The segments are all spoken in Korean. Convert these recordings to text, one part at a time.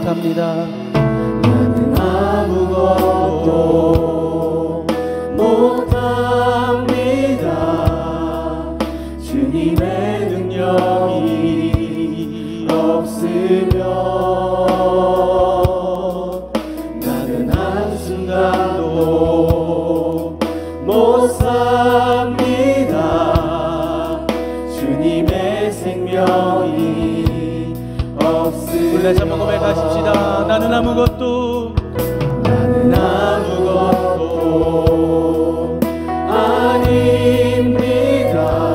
못합니다. 나는 아무것도 못합니다. 주님의 능력이 없으면 나는 한순간도 못 삽니다. 주님의 생명이 없으면. 다시 한번 고백하십시다. 나는 아무것도 아닙니다.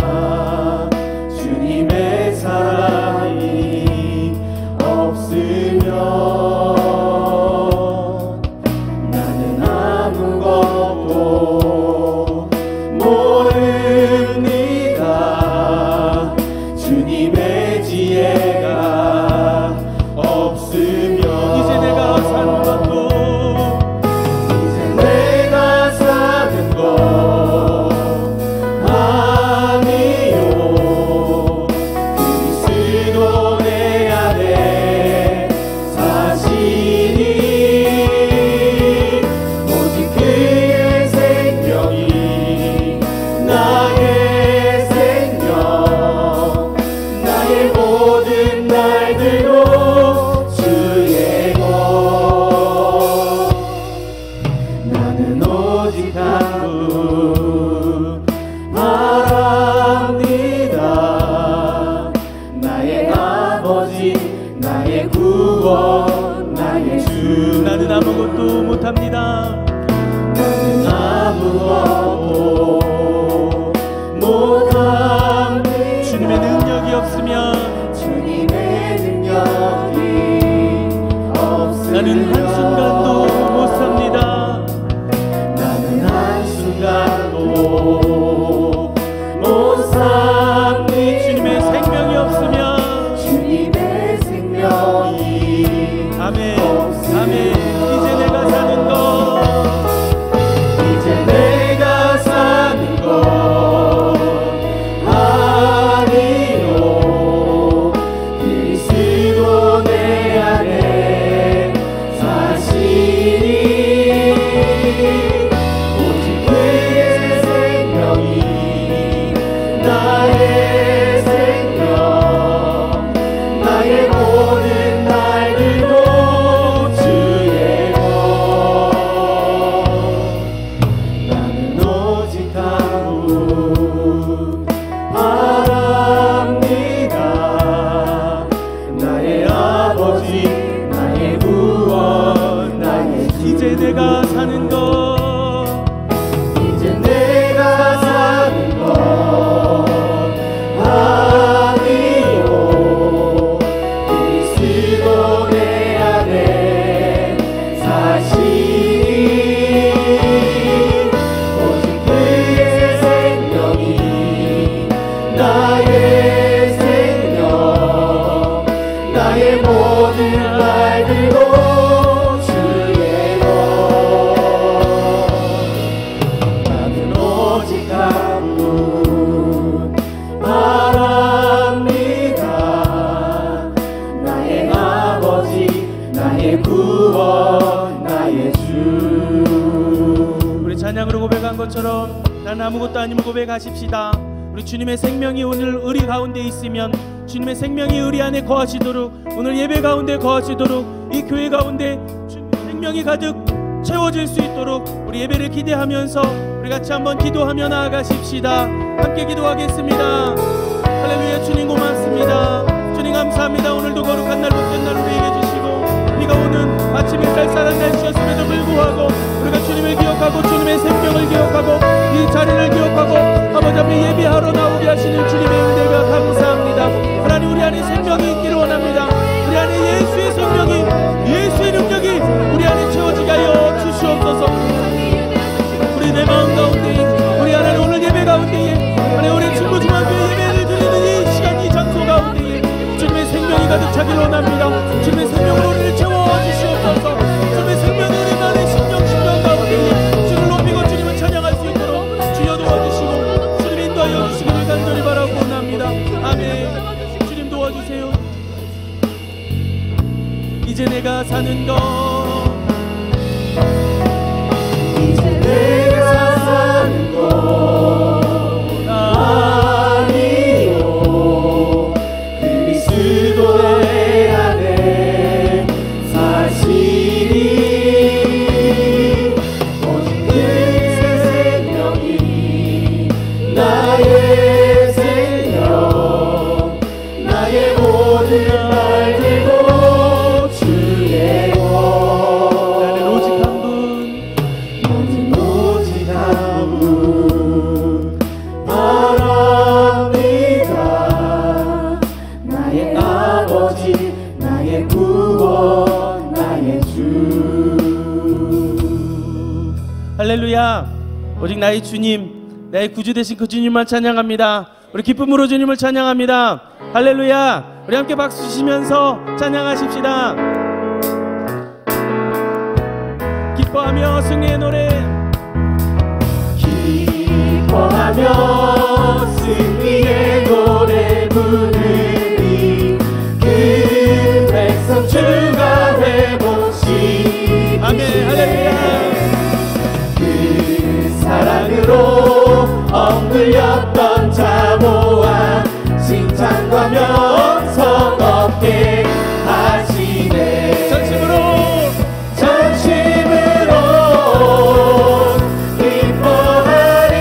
주님의 사랑이 없으면 나는 아무것도 모릅니다. 주님의 지혜가 없으면 이제 내가 사는 것도 아니요. 그리스도 내 안에 사시니 오직 그의 생명이 나의 생명, 나의 모든 날들도 주의 것. 나는 오직 한 분 바랍니다. 나의 아버지, 나의 구원, 나의 주. 나는 아무것도 못합니다. 나는 아무것도 못합니다. 주님의 능력이 없으면 주님의 능력이 없으면 나는 한순간도 못 삽니다. 나는 한순간도 못 삽니다. 주님의 생명이 없으면 주님의 생명이 아멘 아멘. 이제 내가 사는 것 이제 내가 사는 것 아니요. 그리스도 내 안에 사시니 오직 그의 생명이 나의 생명, 나의 모든 날들도 주의 것. 나는 오직 한 분 바랍니다. 나의 아버지, 나의 구원, 나의 주. 이제 내가 사는 것 이제 내가 사는 것 아니요. 그리스도 내 안에 사시니 오직 그의 생명이 나의 생명, 나의 모든 날들도 주의 것. 나는 오직 한 분 바랍니다. 나의 아버지, 나의 구원, 나의 주. 우리 찬양으로 고백한 것처럼 나는 아무것도 아님을 고백하십시다. 우리 주님의 생명이 오늘 우리 가운데 있으면 주님의 생명이 우리 안에 거하시도록, 오늘 예배 가운데 거하시도록, 이 교회 가운데 주님의 생명이 가득 채워질 수 있도록 우리 예배를 기대하면서 우리 같이 한번 기도하며 나아가십시다. 함께 기도하겠습니다. 할렐루야. 주님 고맙습니다. 주님 감사합니다. 오늘도 거룩한 날, 복된 날 우리에게 주시고 비가 오는 아침 햇살 쌀쌀한 날씨였음에도 불구하고 우리가 주님을 기억하고 주님의 생명을 기억하고 이 자리를 기억하고 아버지 앞에 예배하러 나오게 하시는 주님의 은혜가 감사합니다. 하나님, 우리 안에 생명이 있기를 원합니다. 우리 안에 예수의 생명이, 예수의 능력이 우리 안에 채워지게 하여 주시옵소서. 우리 내 마음 가운데, 우리 하나님 오늘 예배 가운데에, 하나님 우리 친구 중학교 예배를 드리는 이 시간, 이 장소 가운데에 주님의 생명이 가득 차기를 원합니다. 주님의 생명으로 우리를 채워주시옵소서. 주님의 생명이 우리 안에 심령 가운데에 주를 높이고 주님을 찬양할 수 있도록 주여 도와주시고 주님 인도하여 주시기를 간절히 바라고 원합니다. 아멘. 주님 도와주세요. 이제 내가 할렐루야. 오직 나의 주님, 나의 구주 되신 그 주님만 찬양합니다. 우리 기쁨으로 주님을 찬양합니다. 할렐루야. 우리 함께 박수 치시면서 찬양하십시다. 기뻐하며 승리의 노래, 기뻐하며 승리의 노래 부르리. 그 백성 주가 회복시키시네. 아멘. 할렐루야. 그 사랑으로 억눌렸던 자모와 칭찬과 명성 얻게 하시네. 전심으로 기뻐하리.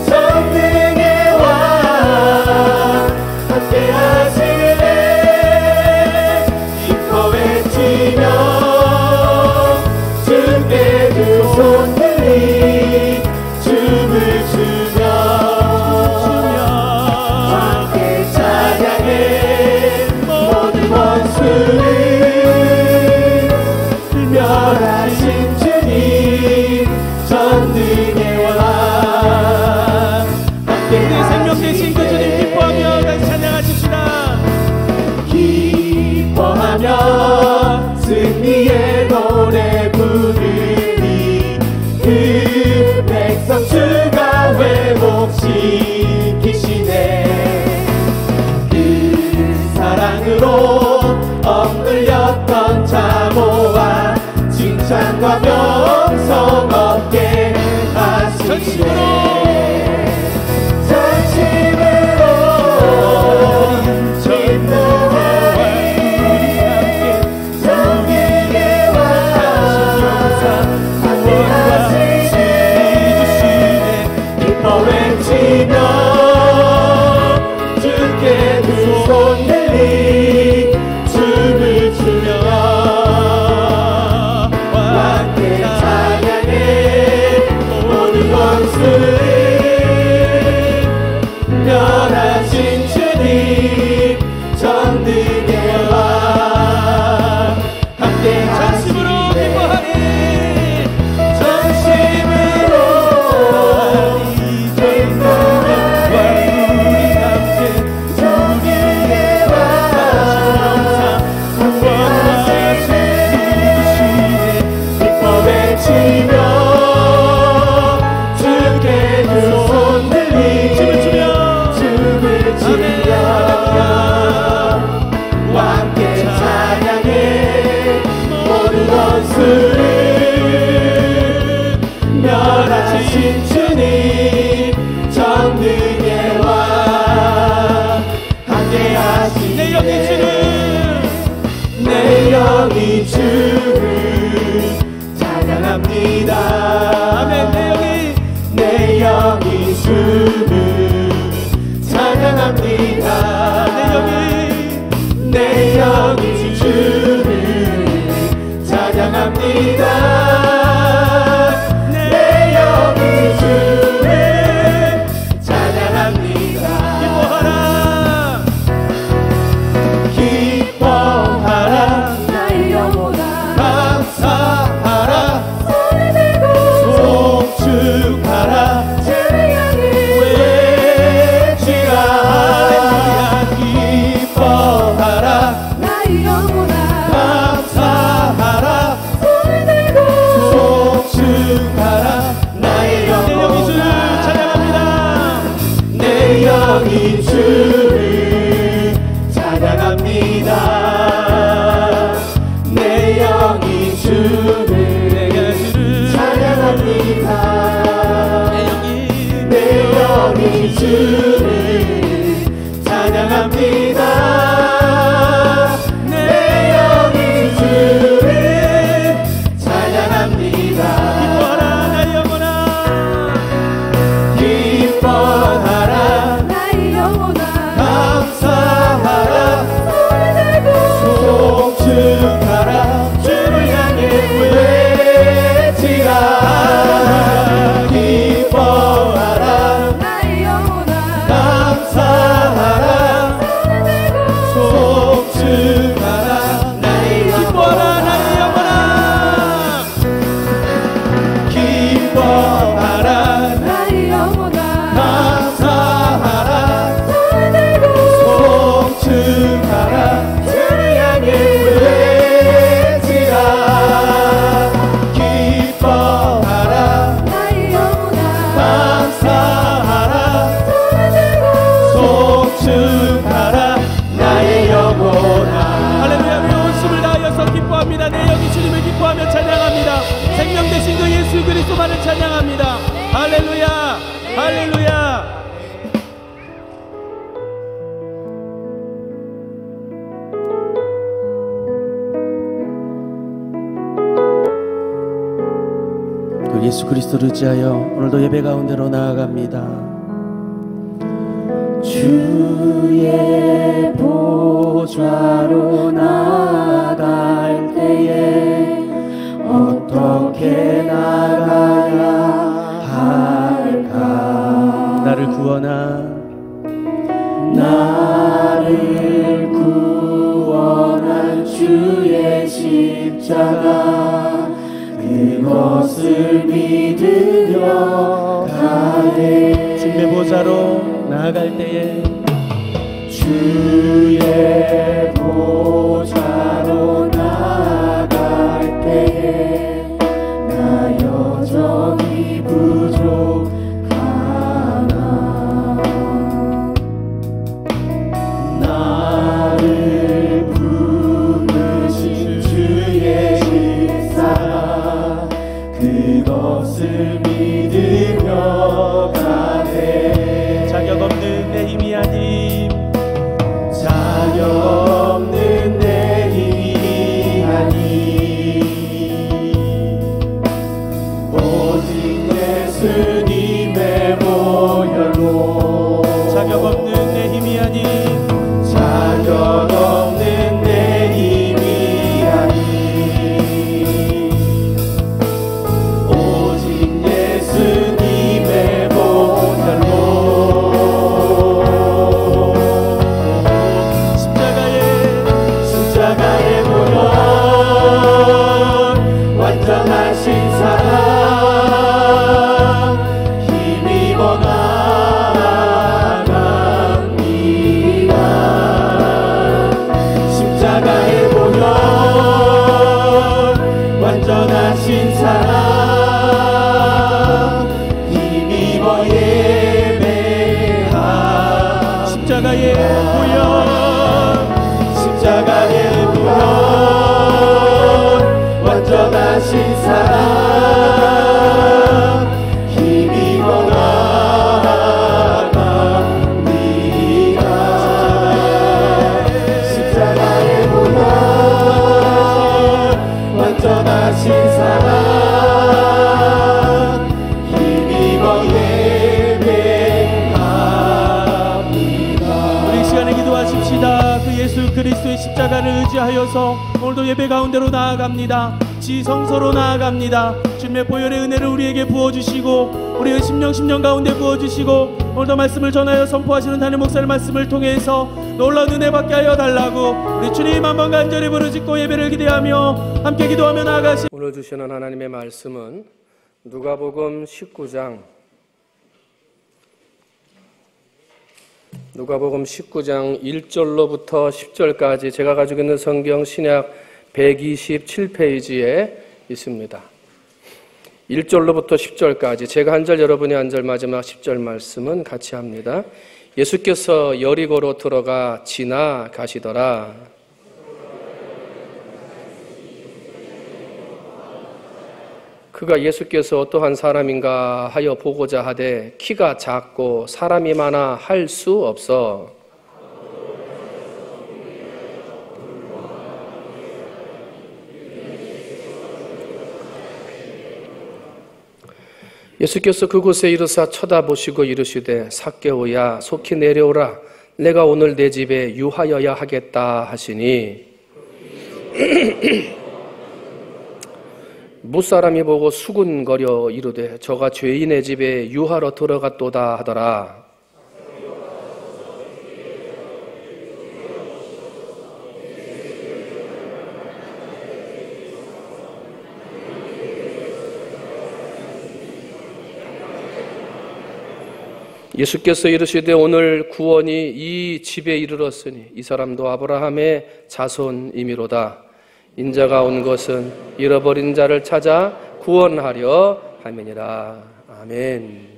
성령의 왕 함께 하시네. 기뻐 외치며 주께 두 손 들이 춤을 추며 함께 찬양해. 모든 원수를 멸하신 주님 전능의 왕 함께 우리 생명 되신 그 주님 기뻐하며 다시 찬양하십시다. 기뻐하며 승리의 노래 부르리. 그 백성 주가 회복시키시네. 그 사랑으로 억눌렸던 자모와 칭찬과 명성 얻게 하시네. 전심으로 기뻐하리. 성령의 왕 함께 하시네. 기뻐 외치며 주께 두 손 들리 춤을 추며 함께 찬양해. 모든 원수를 멸하신 주님 전능의 왕 함께 전심으로 기뻐하리. 전심으로 기뻐하리. 전능의 왕 함께 하시네. 기뻐 외치며 주께 두 손 들리 춤을 추며 함께 찬양해. 모든 원수를 멸하신 주님 전능의 왕 함께 하시네. 내 영이 주를 찬양합니다. 아멘. 내 영이 주를 찬양합니다. 내 영이 주를 찬양합니다. 내 영이 주를 찬양합니다. 기뻐하라. 나의 영혼아 감사하라. 손을 들고 송축하라. 주를 향해 외치라. 기뻐하라. 나의 영혼아 감사하라. 손을 들고 송축하라. 나의 영혼아 찬양합니다. 내 영이 주를 찬양합니다. 내 영이 주를 찬양합니다. 내 영이 주를 찬양합니다. 내 영이 주를 찬양합니다. 기뻐하라 나의 영혼아. 기뻐하라. 나의 영혼아 감사하라. 손을 들고 송축하라. 주를 향해 외치라. 기뻐하라. 나의 영혼아 선포하며 찬양합니다. 생명 되신 그 예수 그리스도만을 찬양합니다. 할렐루야, 할렐루야. 그 예수 그리스도를 의지하여 오늘도 예배 가운데로 나아갑니다. 주의 보좌로 나아갈 때에 어떻게 나가야 할까? 나를 구원한 주의 십자가 그것을 믿으며 가네. 주님의 보좌로 나아갈 때에 주의 보좌로 나아갈 때에 나 여전히 부족하나. 나를 부르신 주의 십자가 그것을 믿으며 가네. 자격 없는 내 힘이 아님, 자격 없는 내 힘이 아니 오직 예수님의 보혈로. 자격 없는 내 힘이 아님, 자격 없는 내 힘이 아니 오직 예수님의 보혈로. 십자가의 보혈 완전하신 사랑 힘입어 나아갑니다. 십자가의 보혈 완전하신 사랑 힘입어 예배하. 십자가의 보혈, 십자가의 보혈 완전하신 사랑 힘입어 나아갑니다. 십자가의 보혈 완전하신 사랑 힘입어 예배합니다. 우리 이 시간에 기도하십시다. 그 예수 그리스도의 십자가를 의지하여서 오늘도 예배 가운데로 나아갑니다. 지성소로 나아갑니다. 주님의 보혈의 은혜를 우리에게 부어주시고 우리의 심령 가운데 부어주시고 오늘도 말씀을 전하여 선포하시는 담임 목사의 말씀을 통해서 놀라운 은혜 받게 하여 달라고 우리 주님 한번 간절히 부르짖고 예배를 기대하며 함께 기도하며 나아가시. 오늘 주시는 하나님의 말씀은 누가복음 19장 1절로부터 10절까지 제가 가지고 있는 성경 신약 127페이지에 있습니다. 1절로부터 10절까지 제가 한 절 여러분이 한 절 마지막 10절 말씀은 같이 합니다. 예수께서 여리고로 들어가 지나가시더라. 그가 예수께서 어떠한 사람인가 하여 보고자 하되 키가 작고 사람이 많아 할 수 없어 예수께서 그곳에 이르사 쳐다보시고 이르시되 삭개오야 속히 내려오라 내가 오늘 내 집에 유하여야 하겠다 하시니 무사람이 보고 수군거려 이르되 저가 죄인의 집에 유하러 들어갔도다 하더라. 예수께서 이르시되 오늘 구원이 이 집에 이르렀으니 이 사람도 아브라함의 자손이미로다. 인자가 온 것은 잃어버린 자를 찾아 구원하려 함이니라. 아멘.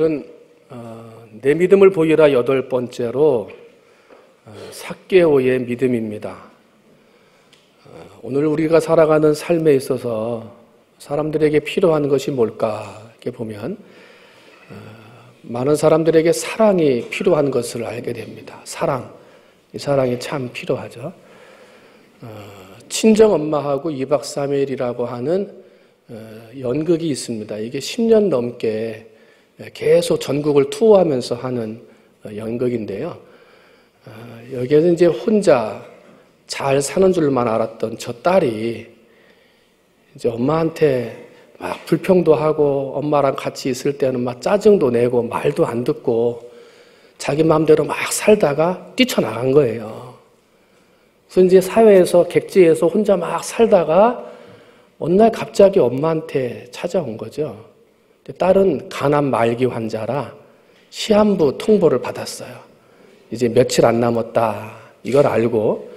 오늘은 내 믿음을 보이라 8번째로 삭개오의 믿음입니다. 오늘 우리가 살아가는 삶에 있어서 사람들에게 필요한 것이 뭘까 이렇게 보면 많은 사람들에게 사랑이 필요한 것을 알게 됩니다. 사랑, 이 사랑이 참 필요하죠. 친정엄마하고 2박 3일이라고 하는 연극이 있습니다. 이게 10년 넘게 계속 전국을 투어하면서 하는 연극인데요. 여기에는 이제 혼자 잘 사는 줄만 알았던 저 딸이 이제 엄마한테 막 불평도 하고 엄마랑 같이 있을 때는 막 짜증도 내고 말도 안 듣고 자기 마음대로 막 살다가 뛰쳐나간 거예요. 그래서 이제 사회에서 객지에서 혼자 막 살다가 어느 날 갑자기 엄마한테 찾아온 거죠. 딸은 간암 말기 환자라 시한부 통보를 받았어요. 이제 며칠 안 남았다. 이걸 알고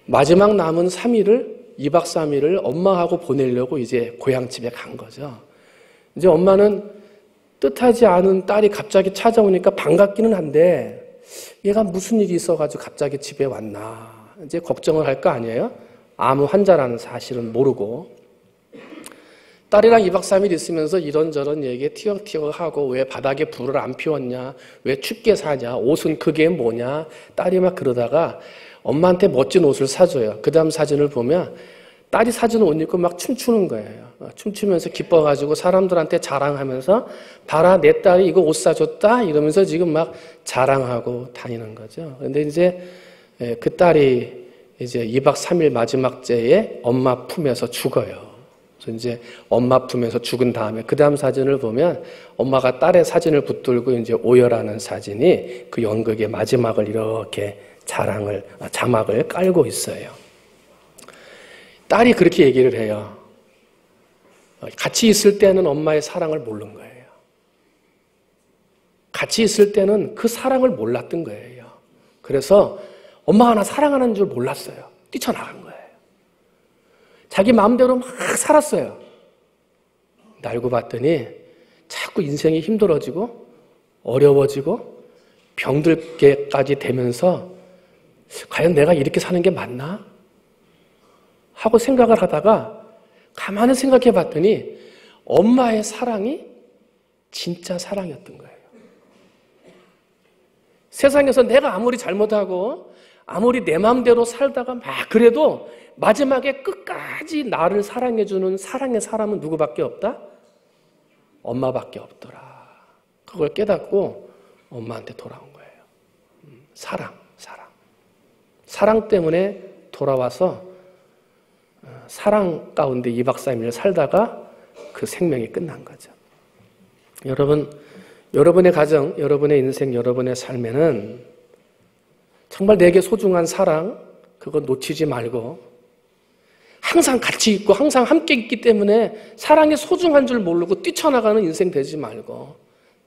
마지막 남은 2박 3일을 엄마하고 보내려고 이제 고향집에 간 거죠. 이제 엄마는 뜻하지 않은 딸이 갑자기 찾아오니까 반갑기는 한데 얘가 무슨 일이 있어가지고 갑자기 집에 왔나 이제 걱정을 할 거 아니에요? 암 환자라는 사실은 모르고 딸이랑 2박 3일 있으면서 이런저런 얘기에 티격태격하고 왜 바닥에 불을 안 피웠냐, 왜 춥게 사냐, 옷은 그게 뭐냐, 딸이 막 그러다가 엄마한테 멋진 옷을 사줘요. 그 다음 사진을 보면 딸이 사준 옷 입고 막 춤추는 거예요. 춤추면서 기뻐가지고 사람들한테 자랑하면서 봐라 내 딸이 이거 옷 사줬다 이러면서 지금 막 자랑하고 다니는 거죠. 근데 이제 그 딸이 이제 2박 3일 마지막째에 엄마 품에서 죽어요. 그래서 이제 엄마 품에서 죽은 다음에 그 다음 사진을 보면 엄마가 딸의 사진을 붙들고 이제 오열하는 사진이 그 연극의 마지막을 이렇게 자막을 깔고 있어요. 딸이 그렇게 얘기를 해요. 같이 있을 때는 엄마의 사랑을 모르는 거예요. 같이 있을 때는 그 사랑을 몰랐던 거예요. 그래서 엄마가 나 사랑하는 줄 몰랐어요. 뛰쳐나간 거예요. 자기 마음대로 막 살았어요. 알고 봤더니 자꾸 인생이 힘들어지고 어려워지고 병들게까지 되면서 과연 내가 이렇게 사는 게 맞나? 하고 생각을 하다가 가만히 생각해 봤더니 엄마의 사랑이 진짜 사랑이었던 거예요. 세상에서 내가 아무리 잘못하고 아무리 내 마음대로 살다가 막 그래도 마지막에 끝까지 나를 사랑해주는 사랑의 사람은 누구밖에 없다? 엄마밖에 없더라. 그걸 깨닫고 엄마한테 돌아온 거예요. 사랑 때문에 돌아와서 사랑 가운데 2박 3일 살다가 그 생명이 끝난 거죠. 여러분, 여러분의 가정, 여러분의 인생, 여러분의 삶에는 정말 내게 소중한 사랑, 그거 놓치지 말고 항상 같이 있고 항상 함께 있기 때문에 사랑이 소중한 줄 모르고 뛰쳐나가는 인생 되지 말고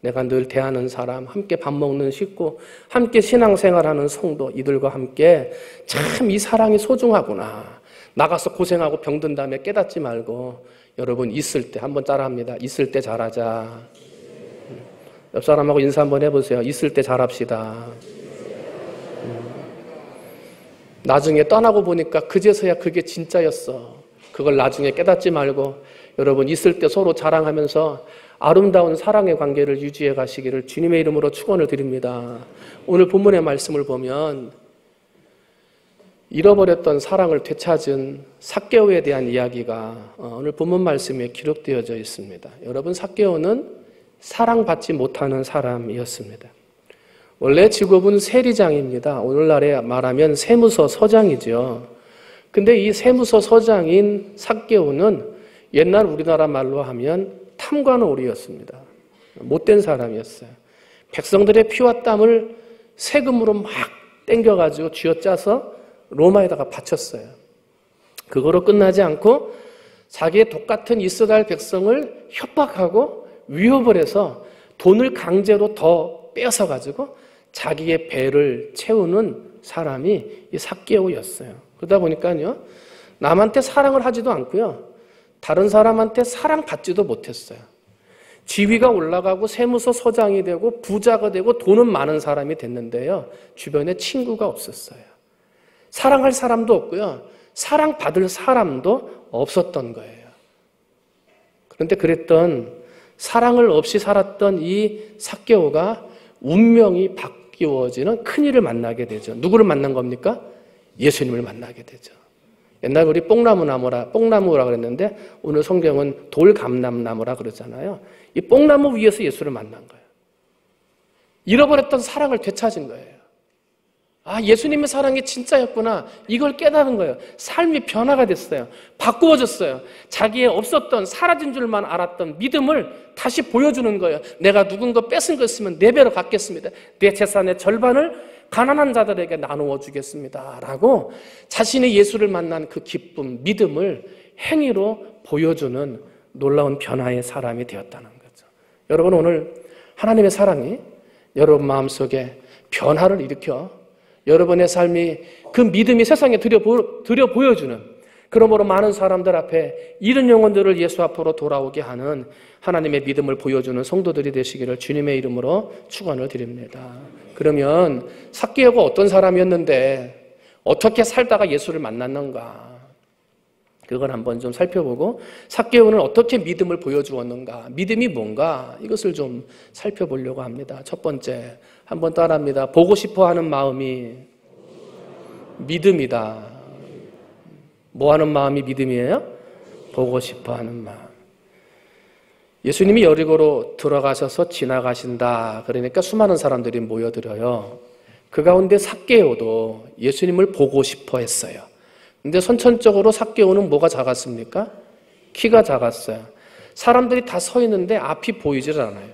내가 늘 대하는 사람, 함께 밥 먹는 식구, 함께 신앙생활하는 성도, 이들과 함께 참 이 사랑이 소중하구나. 나가서 고생하고 병든 다음에 깨닫지 말고 여러분 있을 때 한번 따라합니다. 있을 때 잘하자. 옆 사람하고 인사 한번 해보세요. 있을 때 잘합시다. 나중에 떠나고 보니까 그제서야 그게 진짜였어. 그걸 나중에 깨닫지 말고 여러분 있을 때 서로 자랑하면서 아름다운 사랑의 관계를 유지해 가시기를 주님의 이름으로 축원을 드립니다. 오늘 본문의 말씀을 보면 잃어버렸던 사랑을 되찾은 삭개오에 대한 이야기가 오늘 본문 말씀에 기록되어져 있습니다. 여러분, 삭개오는 사랑받지 못하는 사람이었습니다. 원래 직업은 세리장입니다. 오늘날에 말하면 세무서 서장이죠. 근데 이 세무서 서장인 삭개오는 옛날 우리나라 말로 하면 탐관오리였습니다. 못된 사람이었어요. 백성들의 피와 땀을 세금으로 막 땡겨가지고 쥐어짜서 로마에다가 바쳤어요. 그거로 끝나지 않고 자기의 똑같은 이스라엘 백성을 협박하고 위협을 해서 돈을 강제로 더 뺏어가지고 자기의 배를 채우는 사람이 이 삭개오였어요. 그러다 보니까요, 남한테 사랑을 하지도 않고요, 다른 사람한테 사랑받지도 못했어요. 지위가 올라가고 세무서 서장이 되고 부자가 되고 돈은 많은 사람이 됐는데요, 주변에 친구가 없었어요. 사랑할 사람도 없고요, 사랑받을 사람도 없었던 거예요. 그런데 그랬던 사랑을 없이 살았던 이 삭개오가 운명이 바뀌어지는 큰일을 만나게 되죠. 누구를 만난 겁니까? 예수님을 만나게 되죠. 옛날 우리 뽕나무라 그랬는데 오늘 성경은 돌감람나무라 그러잖아요. 이 뽕나무 위에서 예수를 만난 거예요. 잃어버렸던 사랑을 되찾은 거예요. 아, 예수님의 사랑이 진짜였구나. 이걸 깨달은 거예요. 삶이 변화가 됐어요. 바꾸어졌어요. 자기의 없었던, 사라진 줄만 알았던 믿음을 다시 보여주는 거예요. 내가 누군가 뺏은 거 있으면 4배로 갚겠습니다. 내 재산의 절반을 가난한 자들에게 나누어 주겠습니다. 라고 자신의 예수를 만난 그 기쁨, 믿음을 행위로 보여주는 놀라운 변화의 사람이 되었다는 거죠. 여러분, 오늘 하나님의 사랑이 여러분 마음속에 변화를 일으켜 여러분의 삶이 그 믿음이 세상에 들여 보여주는, 그러므로 많은 사람들 앞에 잃은 영혼들을 예수 앞으로 돌아오게 하는 하나님의 믿음을 보여주는 성도들이 되시기를 주님의 이름으로 축원을 드립니다. 그러면 삭개오가 어떤 사람이었는데 어떻게 살다가 예수를 만났는가? 그걸 한번 좀 살펴보고 삭개오는 어떻게 믿음을 보여주었는가? 믿음이 뭔가? 이것을 좀 살펴보려고 합니다. 첫 번째, 한번 따라합니다. 보고 싶어하는 마음이 믿음이다. 뭐 하는 마음이 믿음이에요? 보고 싶어하는 마음. 예수님이 여리고로 들어가셔서 지나가신다. 그러니까 수많은 사람들이 모여들어요. 그 가운데 삭개오도 예수님을 보고 싶어 했어요. 근데 선천적으로 삭개오는 뭐가 작았습니까? 키가 작았어요. 사람들이 다 서 있는데 앞이 보이질 않아요.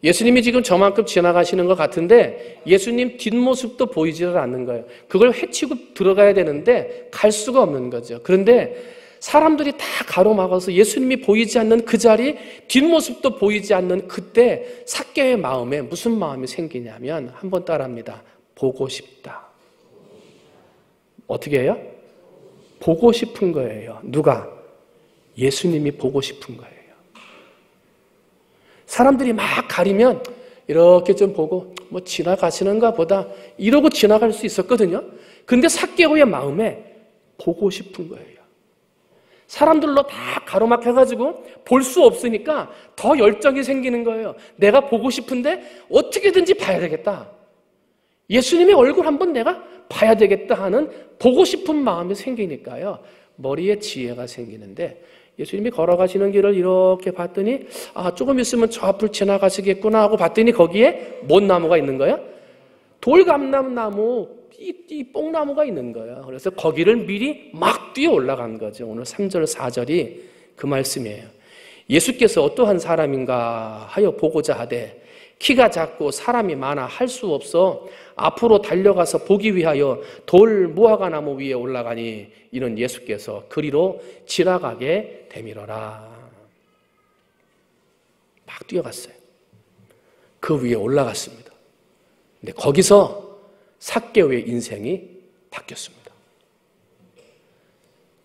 예수님이 지금 저만큼 지나가시는 것 같은데 예수님 뒷모습도 보이지를 않는 거예요. 그걸 헤치고 들어가야 되는데 갈 수가 없는 거죠. 그런데 사람들이 다 가로막아서 예수님이 보이지 않는 그 자리, 뒷모습도 보이지 않는 그때 삭개오의 마음에 무슨 마음이 생기냐면, 한번 따라합니다. 보고 싶다. 어떻게 해요? 보고 싶은 거예요. 누가? 예수님이 보고 싶은 거예요. 사람들이 막 가리면 이렇게 좀 보고 뭐 지나가시는가 보다 이러고 지나갈 수 있었거든요. 근데 삭개오의 마음에 보고 싶은 거예요. 사람들로 다 가로막혀가지고 볼 수 없으니까 더 열정이 생기는 거예요. 내가 보고 싶은데 어떻게든지 봐야 되겠다. 예수님의 얼굴 한번 내가 봐야 되겠다 하는 보고 싶은 마음이 생기니까요. 머리에 지혜가 생기는데 예수님이 걸어가시는 길을 이렇게 봤더니 아, 조금 있으면 저 앞을 지나가시겠구나 하고 봤더니 거기에 뭔 나무가 있는 거예요? 돌감람나무, 이 뽕나무가 있는 거예요. 그래서 거기를 미리 막 뛰어 올라간 거죠. 오늘 3절 4절이 그 말씀이에요. 예수께서 어떠한 사람인가 하여 보고자 하되 키가 작고 사람이 많아 할 수 없어 앞으로 달려가서 보기 위하여 돌 무화과나무 위에 올라가니 이는 예수께서 그리로 지나가게 되밀어라. 막 뛰어갔어요. 그 위에 올라갔습니다. 근데 거기서 삭개오의 인생이 바뀌었습니다.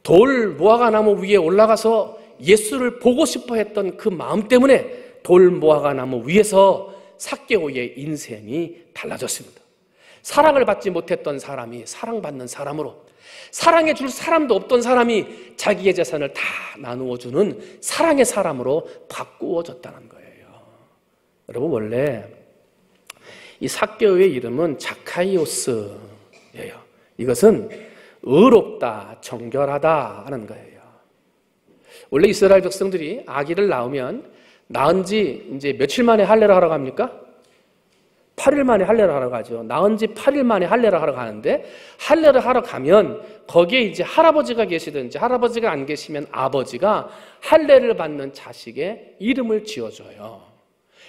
돌 무화과나무 위에 올라가서 예수를 보고 싶어 했던 그 마음 때문에 돌 무화과나무 위에서 삭개오의 인생이 달라졌습니다. 사랑을 받지 못했던 사람이 사랑받는 사람으로, 사랑해 줄 사람도 없던 사람이 자기의 재산을 다 나누어 주는 사랑의 사람으로 바꾸어졌다는 거예요. 여러분, 원래 이 삭개오의 이름은 자카이오스예요. 이것은 의롭다, 정결하다 하는 거예요. 원래 이스라엘 백성들이 아기를 낳은 지 이제 며칠 만에 할례를 하러 갑니까? 8일 만에 할례를 하러 가죠. 낳은 지 8일 만에 할례를 하러 가는데, 할례를 하러 가면 거기에 이제 할아버지가 계시든지 할아버지가 안 계시면 아버지가 할례를 받는 자식의 이름을 지어줘요.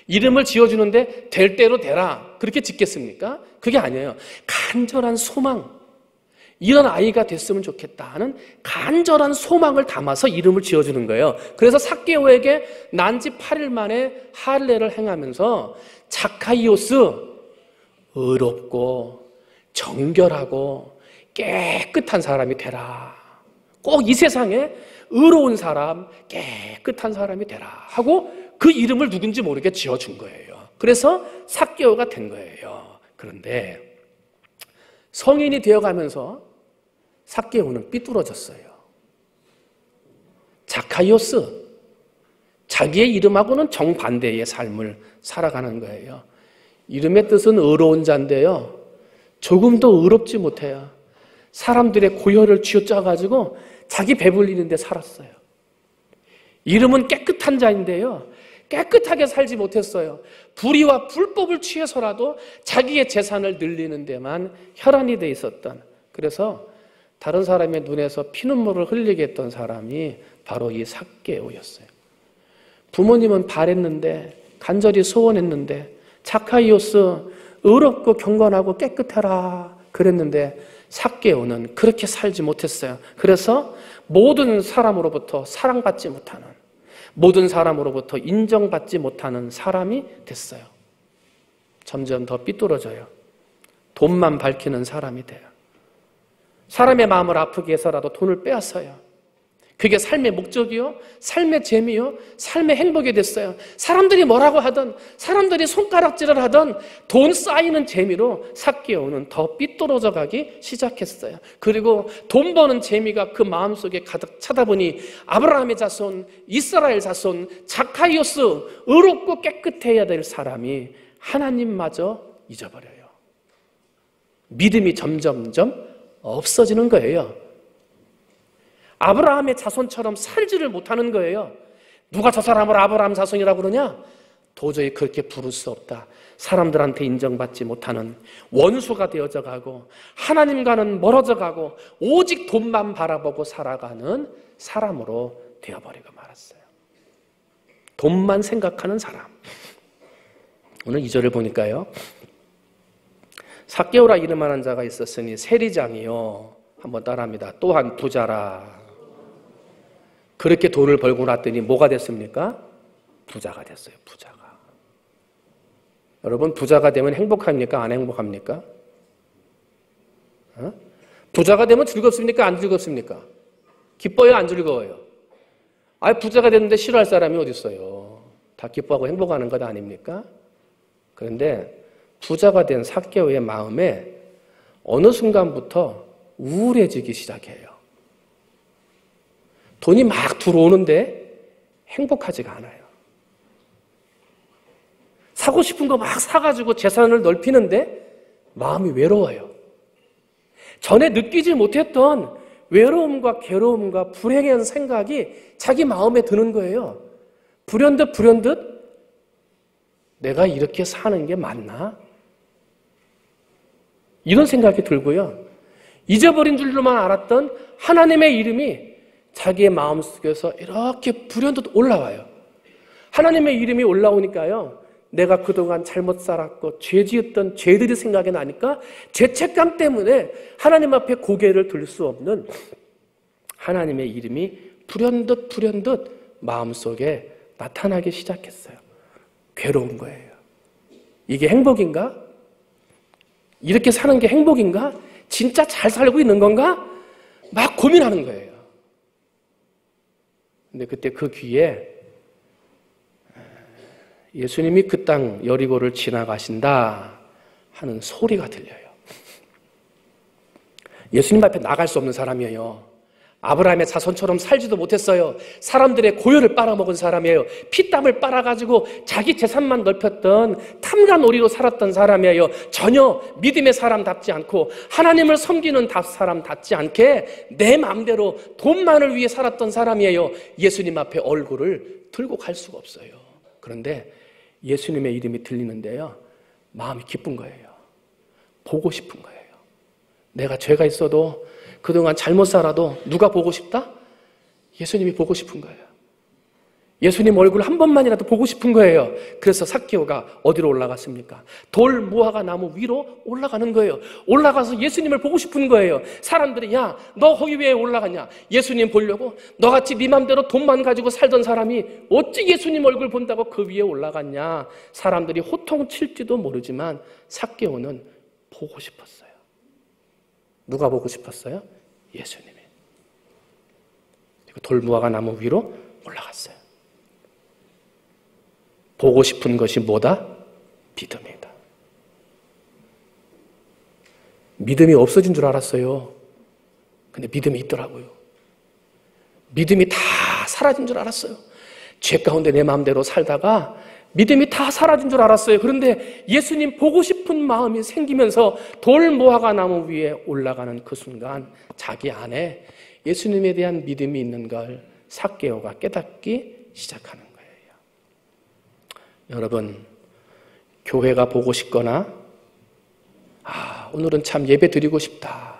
이름을 지어주는데 될 대로 되라 그렇게 짓겠습니까? 그게 아니에요. 간절한 소망, 이런 아이가 됐으면 좋겠다 하는 간절한 소망을 담아서 이름을 지어주는 거예요. 그래서 삭개오에게 난 지 8일 만에 할례를 행하면서 자카이오스, 의롭고 정결하고 깨끗한 사람이 되라. 꼭 이 세상에 의로운 사람, 깨끗한 사람이 되라 하고 그 이름을 누군지 모르게 지어준 거예요. 그래서 삭개오가 된 거예요. 그런데 성인이 되어가면서 삭개오는 삐뚤어졌어요. 자카이오스, 자기의 이름하고는 정반대의 삶을 살아가는 거예요. 이름의 뜻은 의로운 자인데요, 조금도 의롭지 못해요. 사람들의 고혈을 쥐어짜가지고 자기 배불리는 데 살았어요. 이름은 깨끗한 자인데요, 깨끗하게 살지 못했어요. 불의와 불법을 취해서라도 자기의 재산을 늘리는 데만 혈안이 돼 있었던, 그래서 다른 사람의 눈에서 피눈물을 흘리게 했던 사람이 바로 이 삭개오였어요. 부모님은 바랬는데, 간절히 소원했는데, 자카이오스 의롭고 경건하고 깨끗해라 그랬는데 삭개오는 그렇게 살지 못했어요. 그래서 모든 사람으로부터 사랑받지 못하는, 모든 사람으로부터 인정받지 못하는 사람이 됐어요. 점점 더 삐뚤어져요. 돈만 밝히는 사람이 돼요. 사람의 마음을 아프게 해서라도 돈을 빼앗아요. 그게 삶의 목적이요, 삶의 재미요, 삶의 행복이 됐어요. 사람들이 뭐라고 하든, 사람들이 손가락질을 하든 돈 쌓이는 재미로 삭개오는 더 삐뚤어져 가기 시작했어요. 그리고 돈 버는 재미가 그 마음속에 가득 차다 보니 아브라함의 자손, 이스라엘 자손, 자카이오스, 의롭고 깨끗해야 될 사람이 하나님마저 잊어버려요. 믿음이 점점점 없어지는 거예요. 아브라함의 자손처럼 살지를 못하는 거예요. 누가 저 사람을 아브라함 자손이라고 그러냐? 도저히 그렇게 부를 수 없다. 사람들한테 인정받지 못하는 원수가 되어져 가고 하나님과는 멀어져 가고 오직 돈만 바라보고 살아가는 사람으로 되어버리고 말았어요. 돈만 생각하는 사람. 오늘 2절을 보니까요, 삭개오라 이름하는 자가 있었으니 세리장이요, 한번 따라합니다. 또한 부자라. 그렇게 돈을 벌고 났더니 뭐가 됐습니까? 부자가 됐어요. 부자가. 여러분, 부자가 되면 행복합니까? 안 행복합니까? 부자가 되면 즐겁습니까? 안 즐겁습니까? 기뻐요? 안 즐거워요? 부자가 됐는데 싫어할 사람이 어디 있어요? 다 기뻐하고 행복하는 것 아닙니까? 그런데 부자가 된 삭개오의 마음에 어느 순간부터 우울해지기 시작해요. 돈이 막 들어오는데 행복하지가 않아요. 사고 싶은 거 막 사가지고 재산을 넓히는데 마음이 외로워요. 전에 느끼지 못했던 외로움과 괴로움과 불행한 생각이 자기 마음에 드는 거예요. 불현듯 내가 이렇게 사는 게 맞나? 이런 생각이 들고요. 잊어버린 줄로만 알았던 하나님의 이름이 자기의 마음속에서 이렇게 불현듯 올라와요. 하나님의 이름이 올라오니까요, 내가 그동안 잘못 살았고 죄 지었던 죄들이 생각이 나니까 죄책감 때문에 하나님 앞에 고개를 들 수 없는 하나님의 이름이 불현듯 마음속에 나타나기 시작했어요. 괴로운 거예요. 이게 행복인가? 이렇게 사는 게 행복인가? 진짜 잘 살고 있는 건가? 막 고민하는 거예요. 근데 그때 그 귀에 예수님이 그 땅 여리고를 지나가신다 하는 소리가 들려요. 예수님 앞에 나갈 수 없는 사람이에요. 아브라함의 자손처럼 살지도 못했어요. 사람들의 고열을 빨아먹은 사람이에요. 피땀을 빨아가지고 자기 재산만 넓혔던 탐관오리로 살았던 사람이에요. 전혀 믿음의 사람답지 않고 하나님을 섬기는 사람답지 않게 내 마음대로 돈만을 위해 살았던 사람이에요. 예수님 앞에 얼굴을 들고 갈 수가 없어요. 그런데 예수님의 이름이 들리는데요, 마음이 기쁜 거예요. 보고 싶은 거예요. 내가 죄가 있어도 그동안 잘못 살아도 누가 보고 싶다? 예수님이 보고 싶은 거예요. 예수님 얼굴 한 번만이라도 보고 싶은 거예요. 그래서 삭개오가 어디로 올라갔습니까? 돌 무화과 나무 위로 올라가는 거예요. 올라가서 예수님을 보고 싶은 거예요. 사람들이 야, 너 거기 왜 올라가냐? 예수님 보려고? 너같이 네 맘대로 돈만 가지고 살던 사람이 어찌 예수님 얼굴 본다고 그 위에 올라갔냐? 사람들이 호통칠지도 모르지만 삭개오는 보고 싶었어요. 누가 보고 싶었어요? 예수님이. 그리고 돌무화과 나무 위로 올라갔어요. 보고 싶은 것이 뭐다? 믿음이다. 믿음이 없어진 줄 알았어요. 근데 믿음이 있더라고요. 믿음이 다 사라진 줄 알았어요. 죄 가운데 내 마음대로 살다가 믿음이 다 사라진 줄 알았어요. 그런데 예수님 보고 싶은 마음이 생기면서 돌무화과 나무 위에 올라가는 그 순간 자기 안에 예수님에 대한 믿음이 있는 걸 삭개오가 깨닫기 시작하는 거예요. 여러분, 교회가 보고 싶거나 오늘은 참 예배 드리고 싶다.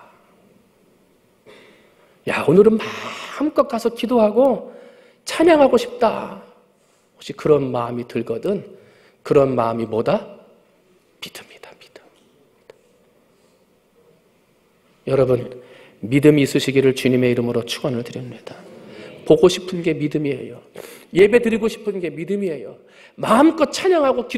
오늘은 마음껏 가서 기도하고 찬양하고 싶다. 혹시 그런 마음이 들거든 그런 마음이 뭐다? 믿음이다. 믿음. 여러분, 믿음이 있으시기를 주님의 이름으로 축원을 드립니다. 보고 싶은 게 믿음이에요. 예배 드리고 싶은 게 믿음이에요. 마음껏 찬양하고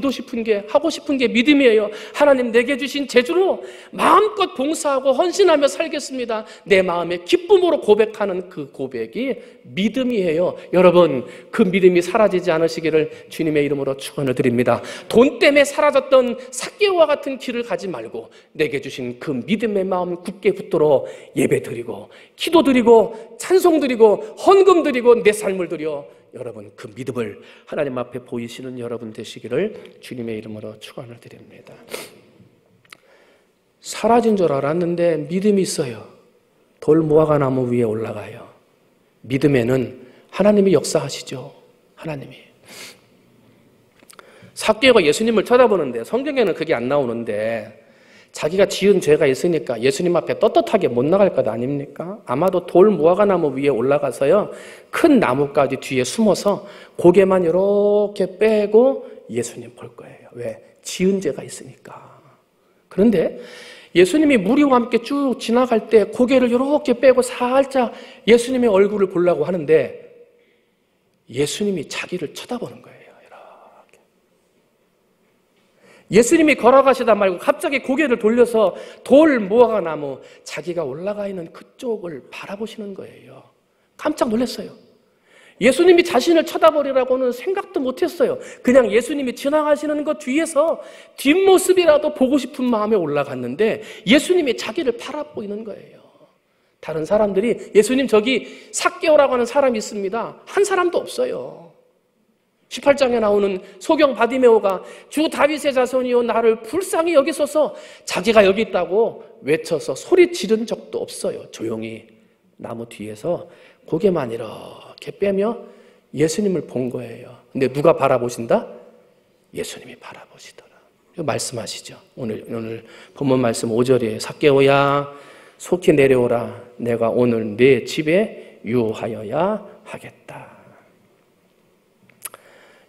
하고 싶은 게 믿음이에요. 하나님 내게 주신 재주로 마음껏 봉사하고 헌신하며 살겠습니다. 내 마음의 기쁨으로 고백하는 그 고백이 믿음이에요. 여러분, 그 믿음이 사라지지 않으시기를 주님의 이름으로 축원을 드립니다. 돈 때문에 사라졌던 삭개오와 같은 길을 가지 말고 내게 주신 그 믿음의 마음 굳게 붙들어 예배 드리고 기도 드리고 찬송 드리고 헌금 드리고 내 삶을 드려 여러분 그 믿음을 하나님 앞에 보이시는 여러분 되시기를 주님의 이름으로 축원을 드립니다. 사라진 줄 알았는데 믿음이 있어요. 돌 무화과나무 위에 올라가요. 믿음에는 하나님이 역사하시죠. 하나님이. 삭개오가 예수님을 쳐다보는데 성경에는 그게 안 나오는데 자기가 지은 죄가 있으니까 예수님 앞에 떳떳하게 못 나갈 것 아닙니까? 아마도 돌 무화과나무 위에 올라가서요 큰 나뭇가지 뒤에 숨어서 고개만 이렇게 빼고 예수님 볼 거예요. 왜? 지은 죄가 있으니까. 그런데 예수님이 무리와 함께 쭉 지나갈 때 고개를 이렇게 빼고 살짝 예수님의 얼굴을 보려고 하는데 예수님이 자기를 쳐다보는 거예요. 예수님이 걸어가시다 말고 갑자기 고개를 돌려서 돌 무화과나무 자기가 올라가 있는 그쪽을 바라보시는 거예요. 깜짝 놀랐어요. 예수님이 자신을 쳐다보리라고는 생각도 못했어요. 그냥 예수님이 지나가시는 것 뒤에서 뒷모습이라도 보고 싶은 마음에 올라갔는데 예수님이 자기를 바라보이는 거예요. 다른 사람들이 예수님 저기 삭개오라고 하는 사람이 있습니다. 한 사람도 없어요. 18장에 나오는 소경 바디메오가 주 다윗의 자손이여 나를 불쌍히 여기소서 자기가 여기 있다고 외쳐서 소리 지른 적도 없어요. 조용히 나무 뒤에서 고개만 이렇게 빼며 예수님을 본 거예요. 근데 누가 바라보신다? 예수님이 바라보시더라. 말씀하시죠. 오늘 본문 말씀 5절이에요. 삭개오야 속히 내려오라. 내가 오늘 네 집에 유하여야 하겠다.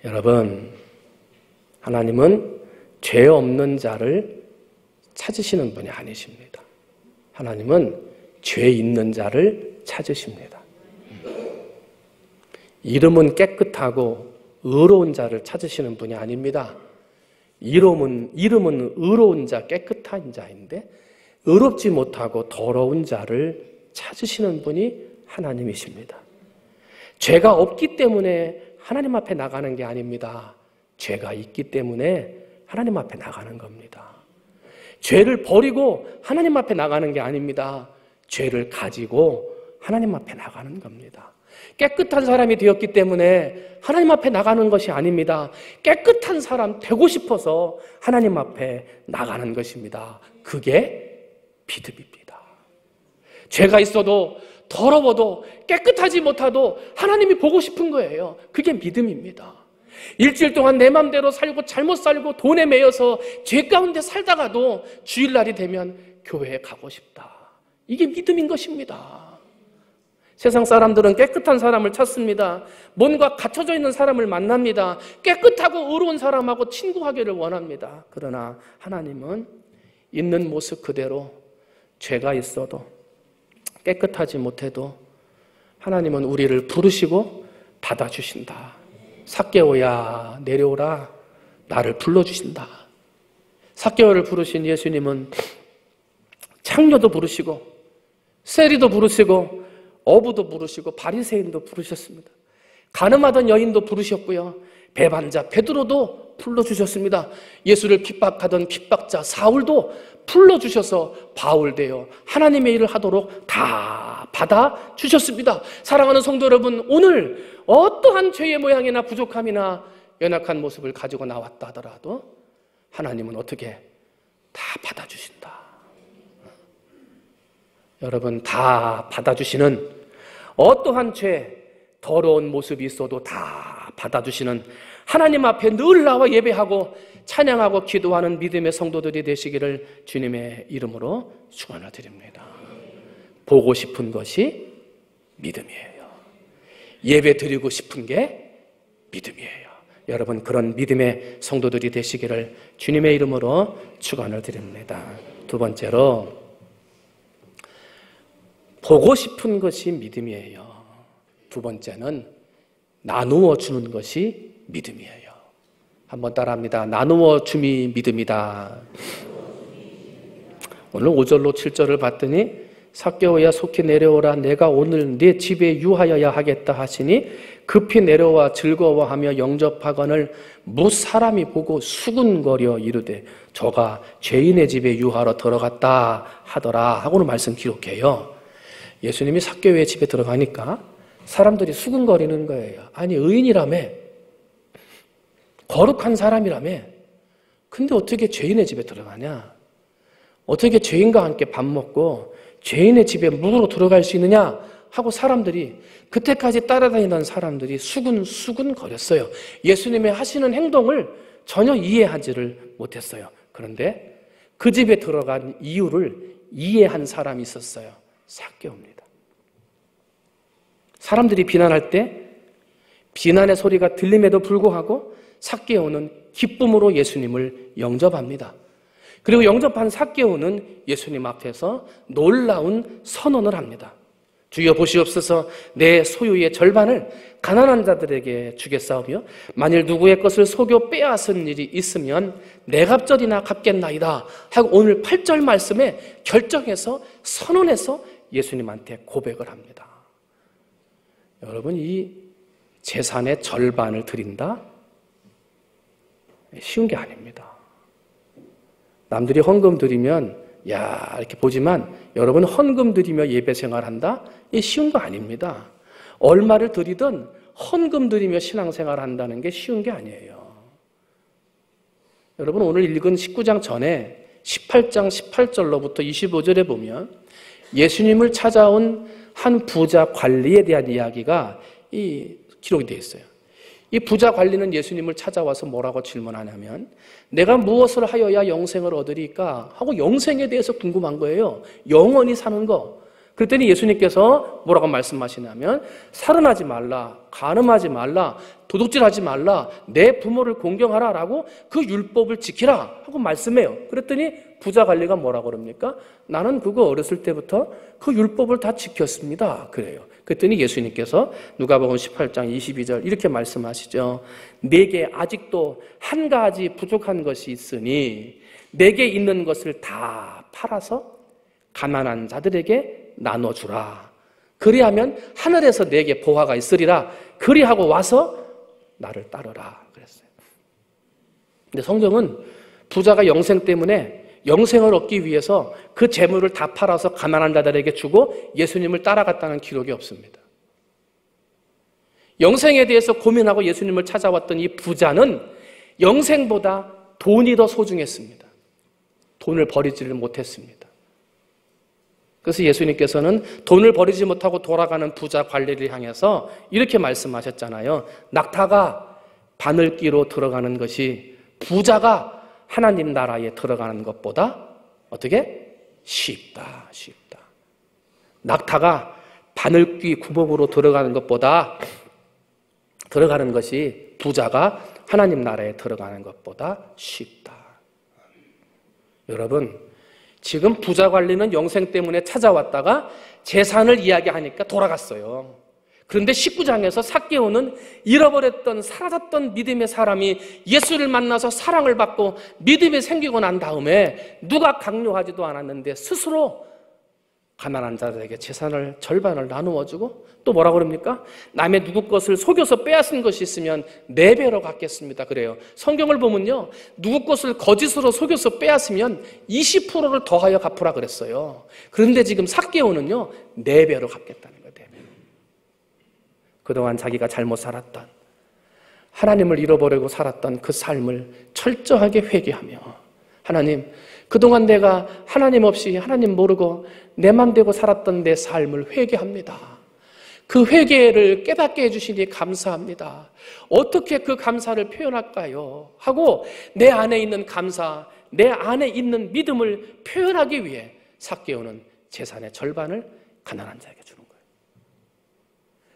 여러분, 하나님은 죄 없는 자를 찾으시는 분이 아니십니다. 하나님은 죄 있는 자를 찾으십니다. 이름은 깨끗하고 의로운 자를 찾으시는 분이 아닙니다. 이름은 의로운 자, 깨끗한 자인데 의롭지 못하고 더러운 자를 찾으시는 분이 하나님이십니다. 죄가 없기 때문에 하나님 앞에 나가는 게 아닙니다. 죄가 있기 때문에 하나님 앞에 나가는 겁니다. 죄를 버리고 하나님 앞에 나가는 게 아닙니다. 죄를 가지고 하나님 앞에 나가는 겁니다. 깨끗한 사람이 되었기 때문에 하나님 앞에 나가는 것이 아닙니다. 깨끗한 사람 되고 싶어서 하나님 앞에 나가는 것입니다. 그게 믿음입니다. 죄가 있어도 더러워도 깨끗하지 못하도 하나님이 보고 싶은 거예요. 그게 믿음입니다. 일주일 동안 내 맘대로 살고 잘못 살고 돈에 매여서 죄 가운데 살다가도 주일날이 되면 교회에 가고 싶다. 이게 믿음인 것입니다. 세상 사람들은 깨끗한 사람을 찾습니다. 뭔가 갇혀져 있는 사람을 만납니다. 깨끗하고 의로운 사람하고 친구하기를 원합니다. 그러나 하나님은 있는 모습 그대로 죄가 있어도 깨끗하지 못해도 하나님은 우리를 부르시고 받아주신다. 삭개오야 내려오라. 나를 불러주신다. 삭개오를 부르신 예수님은 창녀도 부르시고 세리도 부르시고 어부도 부르시고 바리새인도 부르셨습니다. 가늠하던 여인도 부르셨고요. 배반자 베드로도 불러주셨습니다. 예수를 핍박하던 핍박자 사울도 불러주셔서 바울 되어 하나님의 일을 하도록 다 받아주셨습니다. 사랑하는 성도 여러분, 오늘 어떠한 죄의 모양이나 부족함이나 연약한 모습을 가지고 나왔다 하더라도 하나님은 어떻게 다 받아주신다. 여러분, 다 받아주시는 어떠한 죄, 더러운 모습이 있어도 다 받아주시는 하나님 앞에 늘 나와 예배하고 찬양하고 기도하는 믿음의 성도들이 되시기를 주님의 이름으로 축원을 드립니다. 보고 싶은 것이 믿음이에요. 예배 드리고 싶은 게 믿음이에요. 여러분, 그런 믿음의 성도들이 되시기를 주님의 이름으로 축원을 드립니다. 두 번째로, 보고 싶은 것이 믿음이에요. 두 번째는 나누어 주는 것이 믿음이에요. 한번 따라합니다. 나누어 줌이 믿음이다. 오늘 5절로 7절을 봤더니 삭개오야 속히 내려오라. 내가 오늘 네 집에 유하여야 하겠다 하시니 급히 내려와 즐거워하며 영접하거늘 무사람이 보고 수군거려 이르되 저가 죄인의 집에 유하러 들어갔다 하더라 하고는 말씀 기록해요. 예수님이 삭개오의 집에 들어가니까 사람들이 수군거리는 거예요. 아니, 의인이라며, 거룩한 사람이라며, 근데 어떻게 죄인의 집에 들어가냐? 어떻게 죄인과 함께 밥 먹고 죄인의 집에 묵으로 들어갈 수 있느냐? 하고 사람들이, 그때까지 따라다니던 사람들이 수군 거렸어요. 예수님의 하시는 행동을 전혀 이해하지를 못했어요. 그런데 그 집에 들어간 이유를 이해한 사람이 있었어요. 삭개오입니다. 사람들이 비난할 때 비난의 소리가 들림에도 불구하고 삭개오는 기쁨으로 예수님을 영접합니다. 그리고 영접한 삭개오는 예수님 앞에서 놀라운 선언을 합니다. 주여 보시옵소서, 내 소유의 절반을 가난한 자들에게 주겠사오며 만일 누구의 것을 속여 빼앗은 일이 있으면 내 갑절이나 갚겠나이다 하고 오늘 8절 말씀에 결정해서 선언해서 예수님한테 고백을 합니다. 여러분, 이 재산의 절반을 드린다? 쉬운 게 아닙니다. 남들이 헌금 드리면 야 이렇게 보지만 여러분, 헌금 드리며 예배 생활한다? 이 쉬운 거 아닙니다. 얼마를 드리든 헌금 드리며 신앙생활 한다는 게 쉬운 게 아니에요. 여러분, 오늘 읽은 19장 전에 18장 18절로부터 25절에 보면 예수님을 찾아온 한 부자 관리에 대한 이야기가 기록이 되어 있어요. 이 부자 관리는 예수님을 찾아와서 뭐라고 질문하냐면 내가 무엇을 하여야 영생을 얻으리까? 하고 영생에 대해서 궁금한 거예요. 영원히 사는 거. 그랬더니 예수님께서 뭐라고 말씀하시냐면 살인하지 말라, 간음하지 말라, 도둑질하지 말라, 내 부모를 공경하라 라고 그 율법을 지키라 하고 말씀해요. 그랬더니 부자 관리가 뭐라고 그럽니까? 나는 그거 어렸을 때부터 그 율법을 다 지켰습니다. 그래요. 그랬더니 예수님께서 누가복음 18장 22절 이렇게 말씀하시죠. 내게 아직도 한 가지 부족한 것이 있으니 내게 있는 것을 다 팔아서 가난한 자들에게 나눠주라. 그리하면 하늘에서 내게 보화가 있으리라. 그리하고 와서 나를 따르라 그랬어요. 근데 성경은 부자가 영생 때문에 영생을 얻기 위해서 그 재물을 다 팔아서 가난한 자들에게 주고 예수님을 따라갔다는 기록이 없습니다. 영생에 대해서 고민하고 예수님을 찾아왔던 이 부자는 영생보다 돈이 더 소중했습니다. 돈을 버리지를 못했습니다. 그래서 예수님께서는 돈을 버리지 못하고 돌아가는 부자 관리를 향해서 이렇게 말씀하셨잖아요. 낙타가 바늘귀로 들어가는 것이 부자가 하나님 나라에 들어가는 것보다 어떻게? 쉽다. 낙타가 바늘귀 구멍으로 들어가는 것보다 들어가는 것이 부자가 하나님 나라에 들어가는 것보다 쉽다. 여러분, 지금 부자 관리는 영생 때문에 찾아왔다가 재산을 이야기하니까 돌아갔어요. 그런데 19장에서 삭개오는 잃어버렸던 사라졌던 믿음의 사람이 예수를 만나서 사랑을 받고 믿음이 생기고 난 다음에 누가 강요하지도 않았는데 스스로 가난한 자들에게 재산을 절반을 나누어주고 또 뭐라고 그럽니까? 남의 누구 것을 속여서 빼앗은 것이 있으면 4배로 갚겠습니다. 그래요. 성경을 보면요, 누구 것을 거짓으로 속여서 빼앗으면 20%를 더하여 갚으라 그랬어요. 그런데 지금 삭개오는요 4배로 갚겠다는 거예요. 4배. 그동안 자기가 잘못 살았던, 하나님을 잃어버리고 살았던 그 삶을 철저하게 회개하며, 하나님, 그동안 내가 하나님 없이 하나님 모르고 내 맘대로 살았던 내 삶을 회개합니다. 그 회개를 깨닫게 해주시니 감사합니다. 어떻게 그 감사를 표현할까요? 하고 내 안에 있는 감사, 내 안에 있는 믿음을 표현하기 위해 삭개오는 재산의 절반을 가난한 자에게 주는 거예요.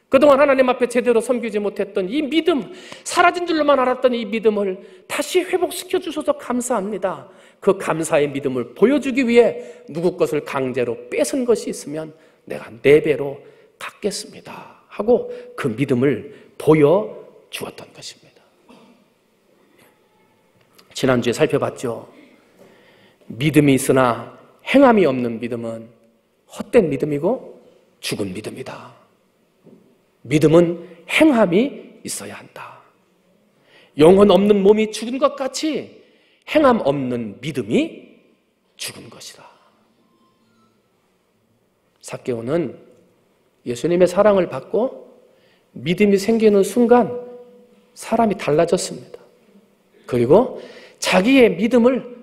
그동안 하나님 앞에 제대로 섬기지 못했던 이 믿음, 사라진 줄로만 알았던 이 믿음을 다시 회복시켜 주셔서 감사합니다. 그 감사의 믿음을 보여주기 위해 누구 것을 강제로 뺏은 것이 있으면 내가 4배로 갚겠습니다 하고 그 믿음을 보여주었던 것입니다. 지난주에 살펴봤죠. 믿음이 있으나 행함이 없는 믿음은 헛된 믿음이고 죽은 믿음이다. 믿음은 행함이 있어야 한다. 영혼 없는 몸이 죽은 것 같이 행함 없는 믿음이 죽은 것이다. 삭개오는 예수님의 사랑을 받고 믿음이 생기는 순간 사람이 달라졌습니다. 그리고 자기의 믿음을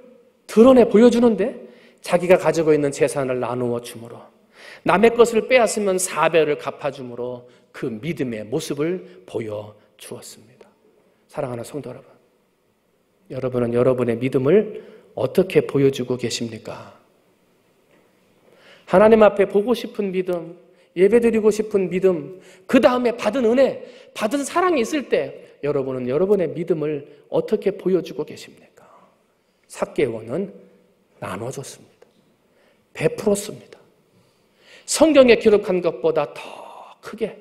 드러내 보여주는데 자기가 가지고 있는 재산을 나누어 주므로, 남의 것을 빼앗으면 4배를 갚아주므로 그 믿음의 모습을 보여주었습니다. 사랑하는 성도 여러분, 여러분은 여러분의 믿음을 어떻게 보여주고 계십니까? 하나님 앞에 보고 싶은 믿음, 예배드리고 싶은 믿음, 그 다음에 받은 은혜, 받은 사랑이 있을 때 여러분은 여러분의 믿음을 어떻게 보여주고 계십니까? 삭개오는 나눠줬습니다. 베풀었습니다. 성경에 기록한 것보다 더 크게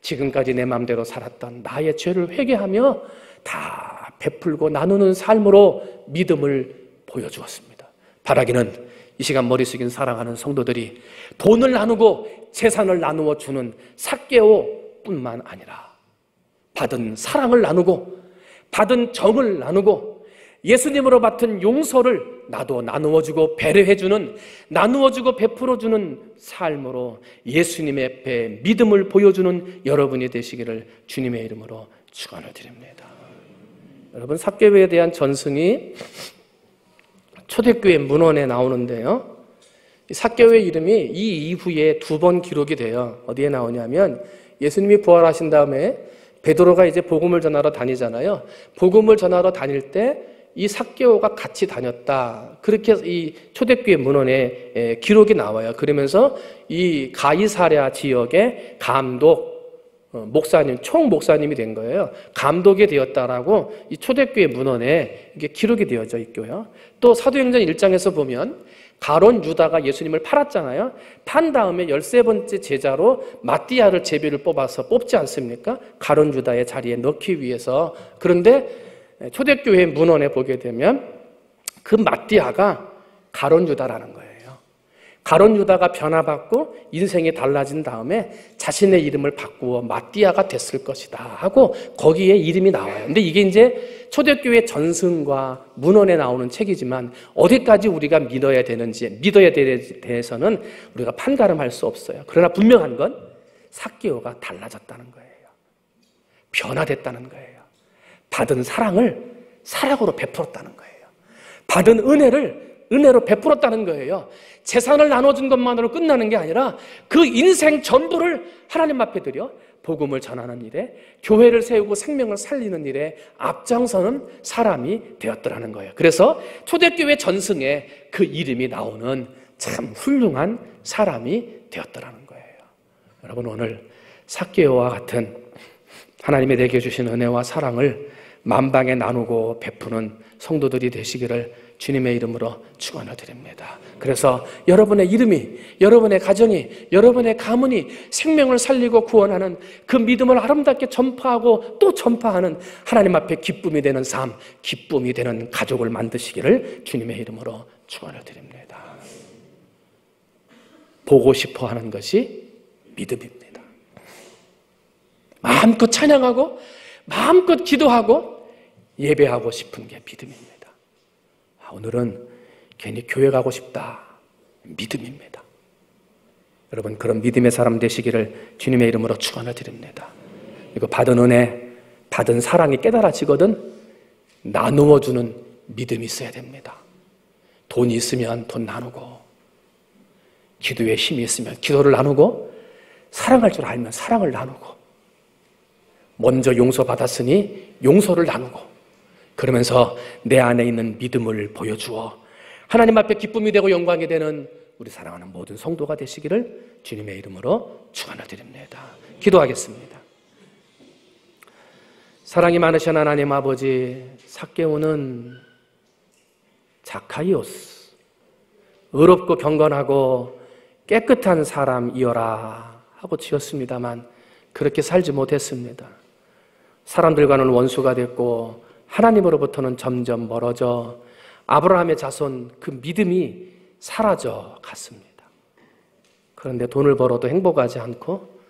지금까지 내 마음대로 살았던 나의 죄를 회개하며 다 베풀고 나누는 삶으로 믿음을 보여주었습니다. 바라기는 이 시간 머리 숙인 사랑하는 성도들이 돈을 나누고 재산을 나누어 주는 삭개오뿐만 아니라 받은 사랑을 나누고 받은 정을 나누고 예수님으로 받은 용서를 나도 나누어주고 배려해주는, 나누어주고 베풀어주는 삶으로 예수님의 앞에 믿음을 보여주는 여러분이 되시기를 주님의 이름으로 축원을 드립니다. 여러분, 삭개오에 대한 전승이 초대교회 문헌에 나오는데요, 삭개오의 이름이 이 이후에 2번 기록이 돼요. 어디에 나오냐면 예수님이 부활하신 다음에 베드로가 이제 복음을 전하러 다니잖아요. 복음을 전하러 다닐 때 이 삭개오가 같이 다녔다, 그렇게 이 초대교회 문헌에 기록이 나와요. 그러면서 이 가이사랴 지역의 감독 목사님, 총 목사님이 된 거예요. 감독이 되었다라고 이 초대교회 문헌에 이게 기록이 되어져 있고요. 또 사도행전 1장에서 보면 가론 유다가 예수님을 팔았잖아요. 판 다음에 13번째 제자로 마띠아를 제비를 뽑아서 뽑지 않습니까? 가론 유다의 자리에 넣기 위해서. 그런데 초대교회 문헌에 보게 되면 그 마띠아가 가론 유다라는 거예요. 가론 유다가 변화받고 인생이 달라진 다음에 자신의 이름을 바꾸어 마띠아가 됐을 것이다 하고 거기에 이름이 나와요. 근데 이게 이제 초대교회 전승과 문헌에 나오는 책이지만 어디까지 우리가 믿어야 되는지, 믿어야 되는지에 대해서는 우리가 판가름할 수 없어요. 그러나 분명한 건 삭개오가 달라졌다는 거예요. 변화됐다는 거예요. 받은 사랑을 사랑으로 베풀었다는 거예요. 받은 은혜를 은혜로 베풀었다는 거예요. 재산을 나눠준 것만으로 끝나는 게 아니라 그 인생 전부를 하나님 앞에 드려 복음을 전하는 일에, 교회를 세우고 생명을 살리는 일에 앞장서는 사람이 되었더라는 거예요. 그래서 초대교회 전승에 그 이름이 나오는 참 훌륭한 사람이 되었더라는 거예요. 여러분, 오늘 삭개오와 같은 하나님이 내게 주신 은혜와 사랑을 만방에 나누고 베푸는 성도들이 되시기를 주님의 이름으로 축원을 드립니다. 그래서 여러분의 이름이, 여러분의 가정이, 여러분의 가문이 생명을 살리고 구원하는 그 믿음을 아름답게 전파하고 또 전파하는 하나님 앞에 기쁨이 되는 삶, 기쁨이 되는 가족을 만드시기를 주님의 이름으로 축원을 드립니다. 보고 싶어 하는 것이 믿음입니다. 마음껏 찬양하고 마음껏 기도하고 예배하고 싶은 게 믿음입니다. 오늘은 괜히 교회 가고 싶다, 믿음입니다. 여러분, 그런 믿음의 사람 되시기를 주님의 이름으로 축원을 드립니다. 그리고 받은 은혜, 받은 사랑이 깨달아지거든 나누어주는 믿음이 있어야 됩니다. 돈이 있으면 돈 나누고, 기도에 힘이 있으면 기도를 나누고, 사랑할 줄 알면 사랑을 나누고, 먼저 용서받았으니 용서를 나누고, 그러면서 내 안에 있는 믿음을 보여주어 하나님 앞에 기쁨이 되고 영광이 되는 우리 사랑하는 모든 성도가 되시기를 주님의 이름으로 축원을 드립니다. 기도하겠습니다. 사랑이 많으신 하나님 아버지, 삭개오는 자카이오스, 의롭고 경건하고 깨끗한 사람이어라 하고 지었습니다만 그렇게 살지 못했습니다. 사람들과는 원수가 됐고 하나님으로부터는 점점 멀어져 아브라함의 자손, 그 믿음이 사라져 갔습니다. 그런데 돈을 벌어도 행복하지 않고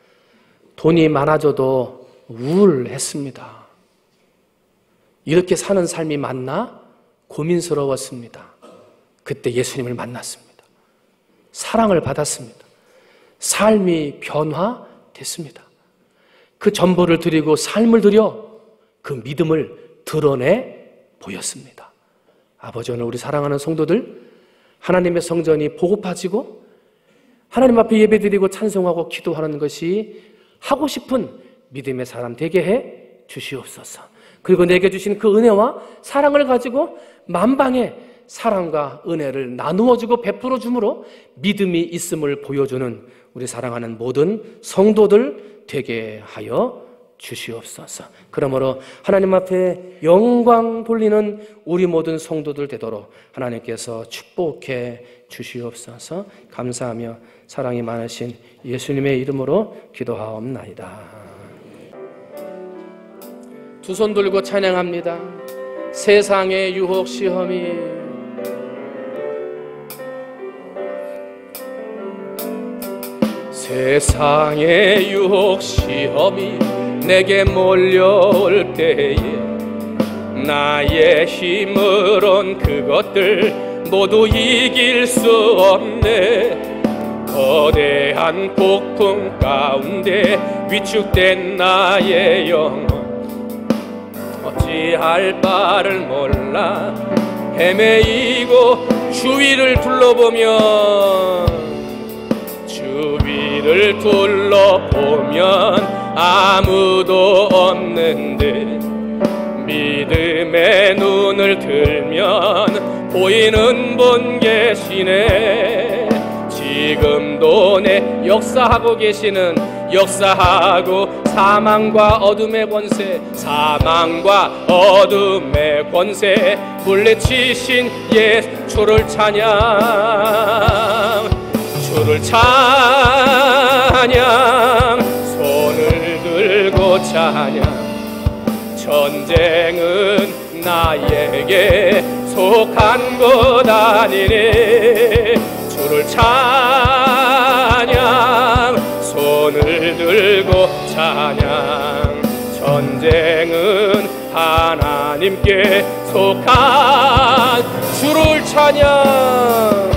돈이 많아져도 우울했습니다. 이렇게 사는 삶이 맞나? 고민스러웠습니다. 그때 예수님을 만났습니다. 사랑을 받았습니다. 삶이 변화됐습니다. 그 전부를 드리고 삶을 드려 그 믿음을 드러내 보였습니다. 아버지, 오늘 우리 사랑하는 성도들, 하나님의 성전이 보고파지고 하나님 앞에 예배드리고 찬송하고 기도하는 것이 하고 싶은 믿음의 사람 되게 해 주시옵소서. 그리고 내게 주신 그 은혜와 사랑을 가지고 만방의 사랑과 은혜를 나누어주고 베풀어 줌으로 믿음이 있음을 보여주는 우리 사랑하는 모든 성도들 되게 하여 주시옵소서. 그러므로 하나님 앞에 영광 돌리는 우리 모든 성도들 되도록 하나님께서 축복해 주시옵소서. 감사하며 사랑이 많으신 예수님의 이름으로 기도하옵나이다. 두 손 들고 찬양합니다. 세상의 유혹 시험이 세상의 유혹 시험이 내게 몰려올 때에 나의 힘으론 그것들 모두 이길 수 없네. 거대한 폭풍 가운데 위축된 나의 영혼 어찌할 바를 몰라 헤매이고 주위를 둘러보면 아무도 없는데 믿음의 눈을 들면 보이는 분 계시네. 지금도 내 역사하고 계시는 역사하고 사망과 어둠의 권세 물리치신 주를 찬양 손을 들고 찬양. 전쟁은 나에게 속한 것 아니니 주를 찬양 손을 들고 찬양. 전쟁은 하나님께 속한 주를 찬양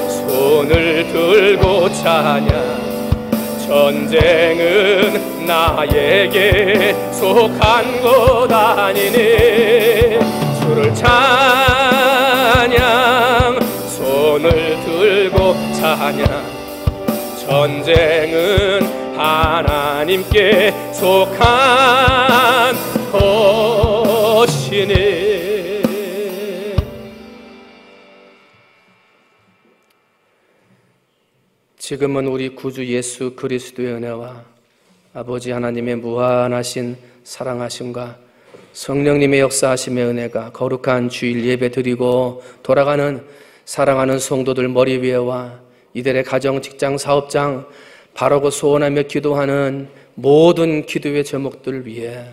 손을 들고 찬양. 전쟁은 나에게 속한 것 아니니 주를 찬양 손을 들고 찬양. 전쟁은 하나님께 속한 것이니. 지금은 우리 구주 예수 그리스도의 은혜와 아버지 하나님의 무한하신 사랑하심과 성령님의 역사하심의 은혜가 거룩한 주일 예배 드리고 돌아가는 사랑하는 성도들 머리 위에와 이들의 가정, 직장, 사업장 바라고 소원하며 기도하는 모든 기도의 제목들 위에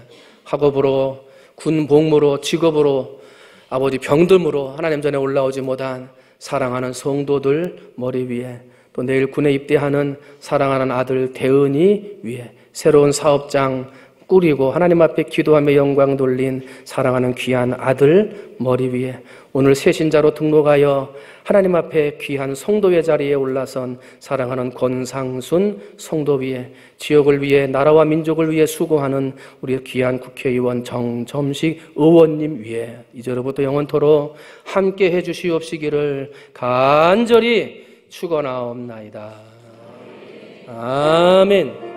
학업으로, 군 복무로, 직업으로, 아버지 병듦으로 하나님 전에 올라오지 못한 사랑하는 성도들 머리 위에, 또 내일 군에 입대하는 사랑하는 아들 대은이 위에, 새로운 사업장 꾸리고 하나님 앞에 기도하며 영광 돌린 사랑하는 귀한 아들 머리 위에 오늘 새신자로 등록하여 하나님 앞에 귀한 성도의 자리에 올라선 사랑하는 권상순 성도 위에 지역을 위해 나라와 민족을 위해 수고하는 우리 귀한 국회의원 정점식 의원님 위에 이제로부터 영원토록 함께 해주시옵시기를 간절히 축원하옵나이다. 아멘.